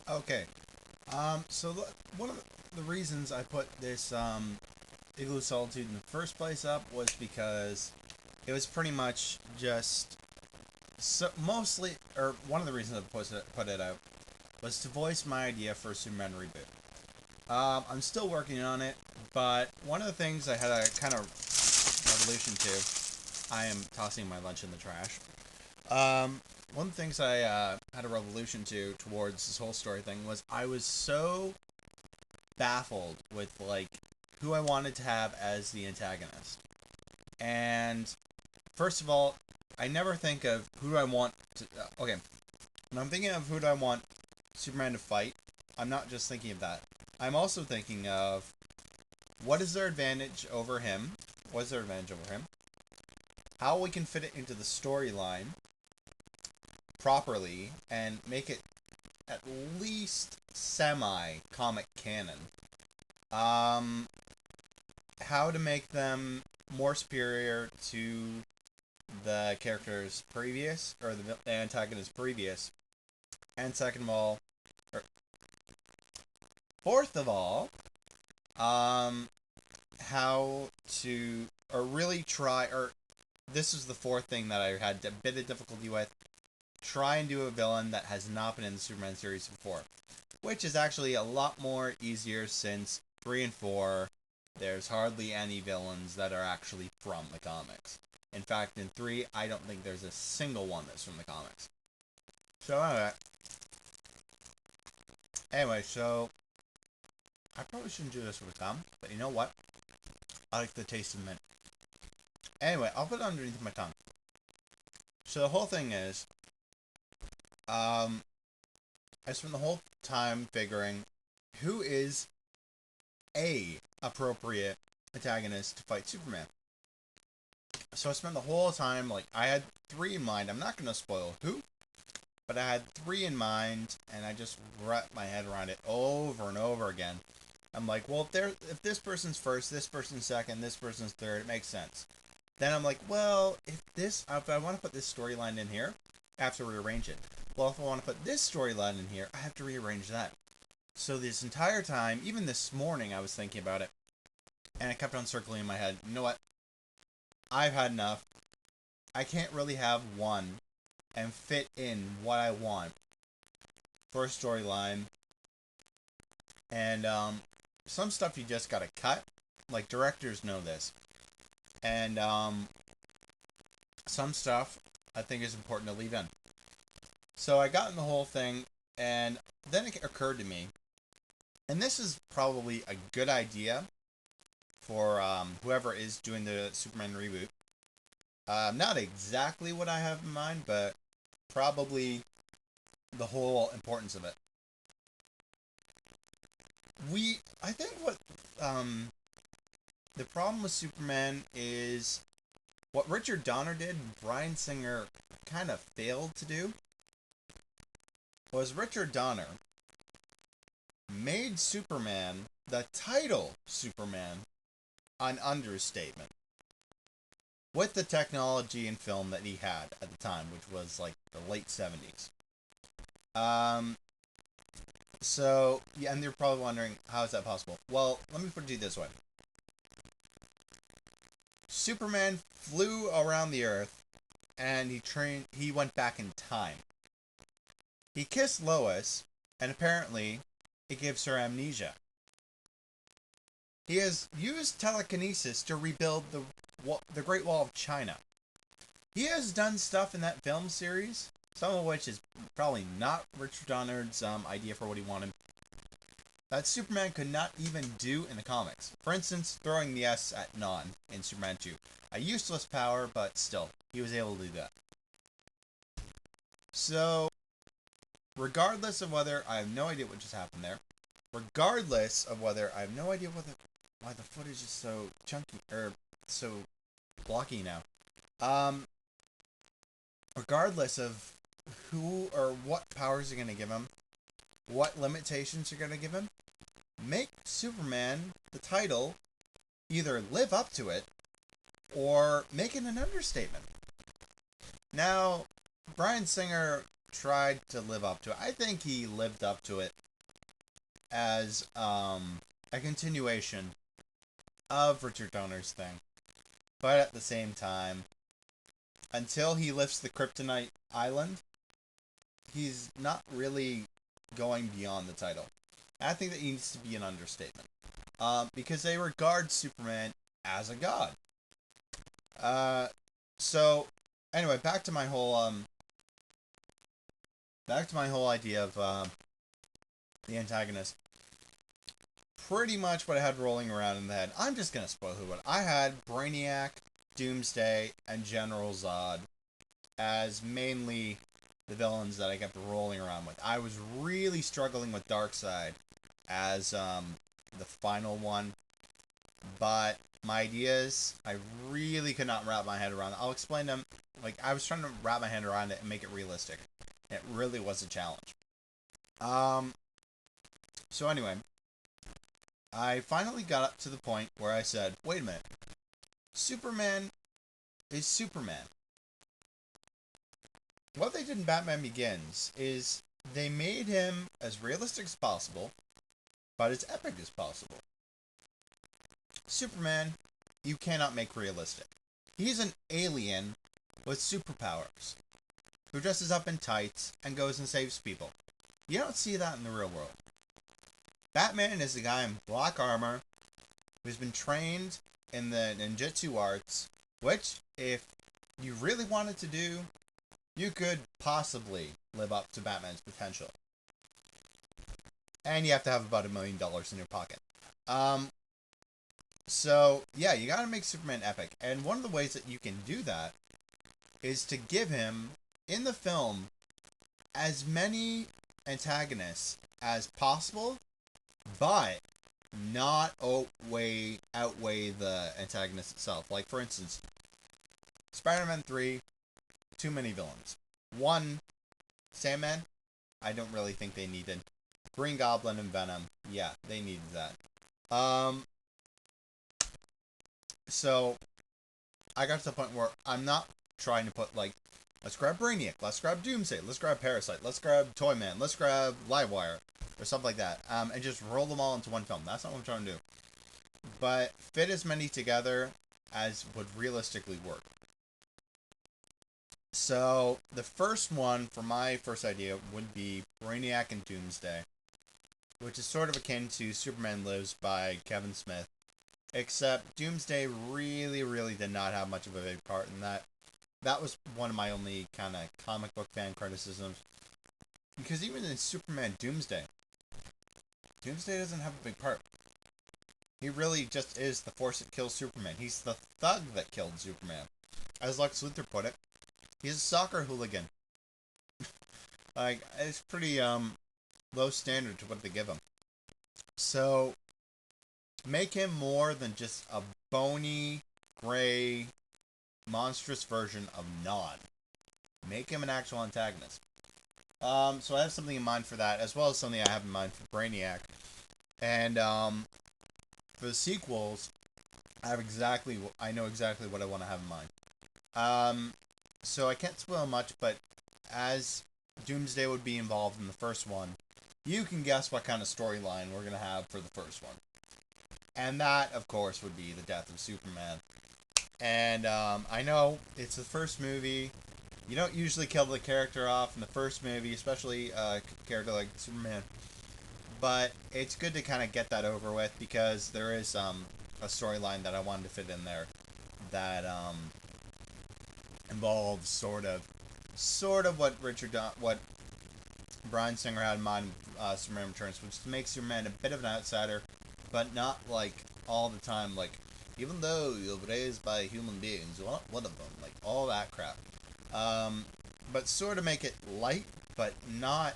Okay. One of the reasons I put this Igloo Solitude in the first place up was because it was pretty much just mostly, or one of the reasons I put it out was to voice my idea for a Superman reboot. I'm still working on it, but one of the things I had a kind of revolution to, I am tossing my lunch in the trash. One of the things I had a revolution towards this whole story thing was I was so baffled with like who I wanted to have as the antagonist. And first of all, I never think of who do I want to. Okay, when I'm thinking of who do I want Superman to fight, I'm not just thinking of that. I'm also thinking of what is their advantage over him. What is their advantage over him? How we can fit it into the storyline properly and make it at least semi comic canon. Um, how to make them more superior to the characters previous, or the antagonist previous, and second of all, or fourth of all, um, how to, or really try, or this is the fourth thing that I had a bit of difficulty with. Try and do a villain that has not been in the Superman series before, which is actually a lot more easier since 3 and 4, there's hardly any villains that are actually from the comics. In fact, in 3, I don't think there's a single one that's from the comics. So, so I probably shouldn't do this with gum, but you know what? I like the taste of mint. Anyway, I'll put it underneath my tongue. So the whole thing is, um, I spent the whole time figuring who is a appropriate antagonist to fight Superman. So I spent the whole time, like, I had three in mind. I'm not going to spoil who, but I had three in mind, and I just wrapped my head around it over and over again. I'm like, well, if this person's first, this person's second, this person's third, it makes sense. Then I'm like, well, if I want to put this storyline in here, I have to rearrange it. Well, if I want to put this storyline in here, I have to rearrange that. So this entire time, even this morning, I was thinking about it, and it kept on circling in my head. You know what? I've had enough. I can't really have one and fit in what I want for a storyline. And some stuff you just gotta cut. Like directors know this, and some stuff I think is important to leave in. So I got in the whole thing, and then it occurred to me, and this is probably a good idea for whoever is doing the Superman reboot. Not exactly what I have in mind, but probably the whole importance of it. I think what um, the problem with Superman is what Richard Donner did, Bryan Singer kind of failed to do, was Richard Donner made Superman, the title Superman, an understatement with the technology and film that he had at the time, which was like the late 70s. Um, so, yeah, and you're probably wondering, how is that possible? Well, let me put it to you this way. Superman flew around the Earth, and he went back in time. He kissed Lois, and apparently, it gives her amnesia. He has used telekinesis to rebuild the Great Wall of China. He has done stuff in that film series, some of which is probably not Richard Donner's idea for what he wanted, that Superman could not even do in the comics. For instance, throwing the S at Non in Superman 2. A useless power, but still, he was able to do that. So, regardless of whether I have no idea what just happened there, regardless of whether I have no idea why the footage is so chunky or so blocky now. Um, Regardless of who or what powers are going to give him, what limitations are going to give him, make Superman the title either live up to it or make it an understatement. Now, Bryan Singer tried to live up to it. I think he lived up to it as a continuation of Richard Donner's thing. But at the same time, until he lifts the Kryptonite Island, he's not really going beyond the title. And I think that needs to be an understatement. Because they regard Superman as a god. So, anyway, back to my whole idea of the antagonist. Pretty much what I had rolling around in the head. I'm just gonna spoil who it. I had Brainiac, Doomsday, and General Zod as mainly the villains that I kept rolling around with. I was really struggling with Darkseid as the final one, but my ideas, I really could not wrap my head around. I'll explain them. Like, I was trying to wrap my head around it and make it realistic. It really was a challenge. So anyway, I finally got up to the point where I said, wait a minute. Superman is Superman. What they did in Batman Begins is they made him as realistic as possible, but as epic as possible. Superman, you cannot make realistic. He's an alien with superpowers who dresses up in tights and goes and saves people. You don't see that in the real world. Batman is a guy in black armor who's been trained in the ninjutsu arts, which, if you really wanted to do, you could possibly live up to Batman's potential. And you have to have about $1 million in your pocket. So, yeah, you gotta make Superman epic. And one of the ways that you can do that is to give him, in the film, as many antagonists as possible, but not outweigh the antagonist itself. Like, for instance, Spider-Man 3, too many villains. 1, Sandman, I don't really think they needed. Green Goblin and Venom, yeah, they needed that. So, I got to the point where I'm not trying to put, like, let's grab Brainiac, let's grab Doomsday, let's grab Parasite, let's grab Toyman, let's grab Livewire, or something like that, and just roll them all into one film. That's not what I'm trying to do. But fit as many together as would realistically work. So, the first one, for my first idea, would be Brainiac and Doomsday, which is sort of akin to Superman Lives by Kevin Smith, except Doomsday really, really did not have much of a big part in that. That was one of my only kind of comic book fan criticisms. Because even in Superman Doomsday doesn't have a big part. He really just is the force that kills Superman. He's the thug that killed Superman. As Lex Luthor put it, he's a soccer hooligan. Like, it's pretty low standard to what they give him. So, make him more than just a bony, gray, monstrous version of Nod. Make him an actual antagonist. So I have something in mind for that, as well as something I have in mind for Brainiac. And for the sequels, I know exactly what I want to have in mind. So I can't spoil much, but as Doomsday would be involved in the first one, you can guess what kind of storyline we're going to have for the first one. And that, of course, would be the death of Superman. And I know it's the first movie. You don't usually kill the character off in the first movie, especially a character like Superman. But it's good to kind of get that over with, because there is a storyline that I wanted to fit in there that involves sort of what Bryan Singer had in mind with Superman Returns, which makes Superman a bit of an outsider, but not like all the time, like, even though you're raised by human beings, you're not one of them, like all that crap. But sort of make it light, but not,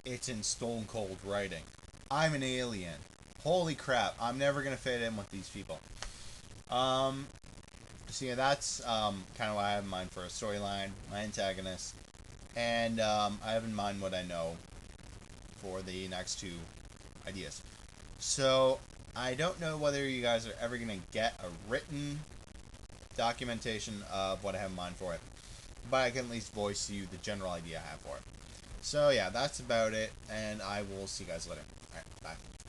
it's in stone cold writing. I'm an alien. Holy crap, I'm never gonna fit in with these people. So yeah, that's kind of what I have in mind for a storyline, my antagonist, and I have in mind what I know for the next two ideas. So, I don't know whether you guys are ever going to get a written documentation of what I have in mind for it. but I can at least voice you the general idea I have for it. So yeah, that's about it, and I will see you guys later. Alright, bye.